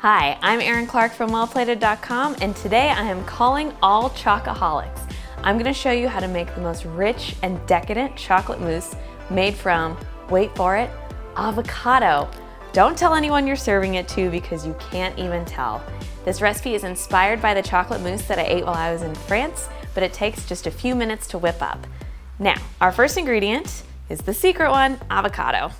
Hi, I'm Erin Clarke from wellplated.com, and today I am calling all chocoholics. I'm going to show you how to make the most rich and decadent chocolate mousse made from, wait for it, avocado. Don't tell anyone you're serving it to because you can't even tell. This recipe is inspired by the chocolate mousse that I ate while I was in France, but it takes just a few minutes to whip up. Now, our first ingredient is the secret one, avocado.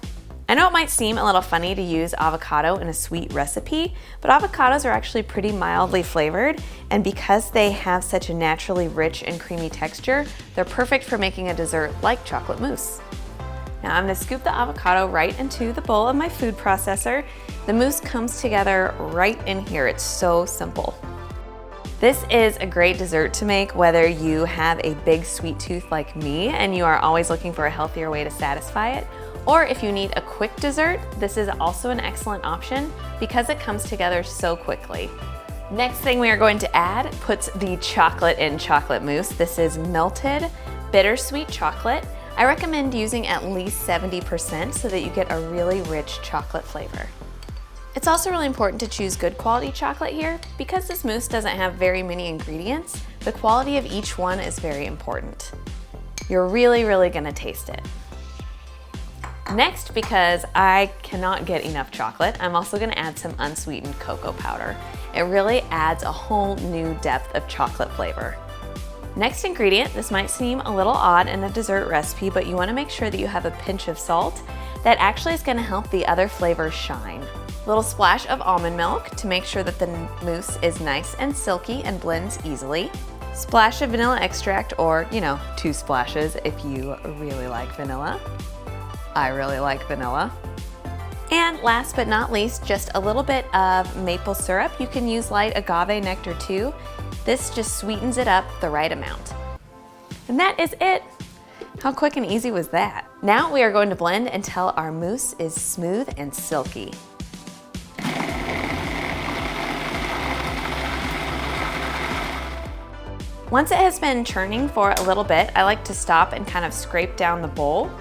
I know it might seem a little funny to use avocado in a sweet recipe, but avocados are actually pretty mildly flavored, and because they have such a naturally rich and creamy texture, they're perfect for making a dessert like chocolate mousse. Now I'm going to scoop the avocado right into the bowl of my food processor. The mousse comes together right in here. It's so simple. This is a great dessert to make whether you have a big sweet tooth like me and you are always looking for a healthier way to satisfy it, or if you need a quick dessert, this is also an excellent option because it comes together so quickly. Next thing we are going to add puts the chocolate in chocolate mousse. This is melted bittersweet chocolate. I recommend using at least 70% so that you get a really rich chocolate flavor. It's also really important to choose good quality chocolate here. Because this mousse doesn't have very many ingredients, the quality of each one is very important. You're really gonna taste it. Next, because I cannot get enough chocolate, I'm also gonna add some unsweetened cocoa powder. It really adds a whole new depth of chocolate flavor. Next ingredient, this might seem a little odd in a dessert recipe, but you wanna make sure that you have a pinch of salt. That actually is gonna help the other flavors shine. A little splash of almond milk to make sure that the mousse is nice and silky and blends easily. Splash of vanilla extract, or 2 splashes if you really like vanilla. I really like vanilla. And last but not least, just a little bit of maple syrup. You can use light agave nectar too. This just sweetens it up the right amount. And that is it. How quick and easy was that? Now we are going to blend until our mousse is smooth and silky. Once it has been churning for a little bit, I like to stop and kind of scrape down the bowl.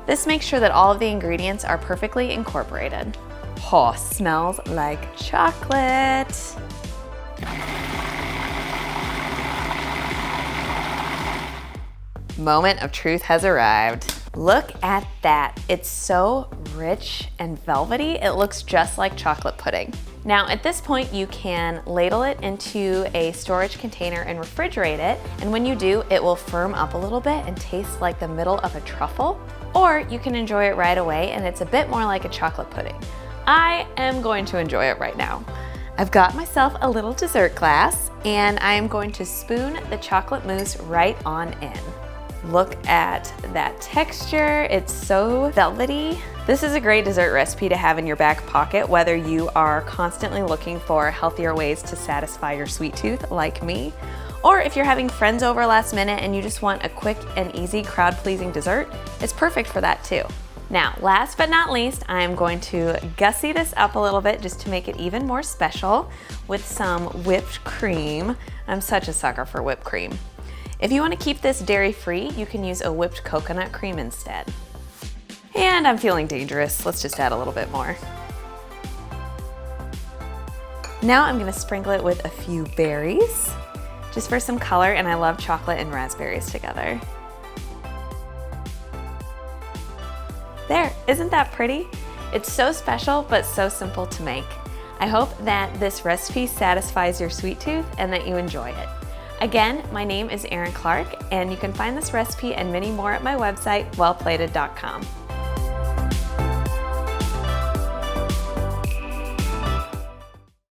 This makes sure that all of the ingredients are perfectly incorporated. Oh, smells like chocolate. Moment of truth has arrived. Look at that. It's so rich and velvety. It looks just like chocolate pudding. Now at this point you can ladle it into a storage container and refrigerate it, and when you do, it will firm up a little bit and taste like the middle of a truffle. Or you can enjoy it right away and it's a bit more like a chocolate pudding. I am going to enjoy it right now. I've got myself a little dessert glass and I am going to spoon the chocolate mousse right on in. Look at that texture, it's so velvety. This is a great dessert recipe to have in your back pocket, whether you are constantly looking for healthier ways to satisfy your sweet tooth like me, or if you're having friends over last minute and you just want a quick and easy crowd-pleasing dessert, it's perfect for that too. Now, last but not least, I'm going to gussy this up a little bit just to make it even more special with some whipped cream. I'm such a sucker for whipped cream. If you want to keep this dairy-free, you can use a whipped coconut cream instead. And I'm feeling dangerous. Let's just add a little bit more. Now I'm going to sprinkle it with a few berries, just for some color, and I love chocolate and raspberries together. There, isn't that pretty? It's so special, but so simple to make. I hope that this recipe satisfies your sweet tooth and that you enjoy it. Again, my name is Erin Clarke, and you can find this recipe and many more at my website, wellplated.com.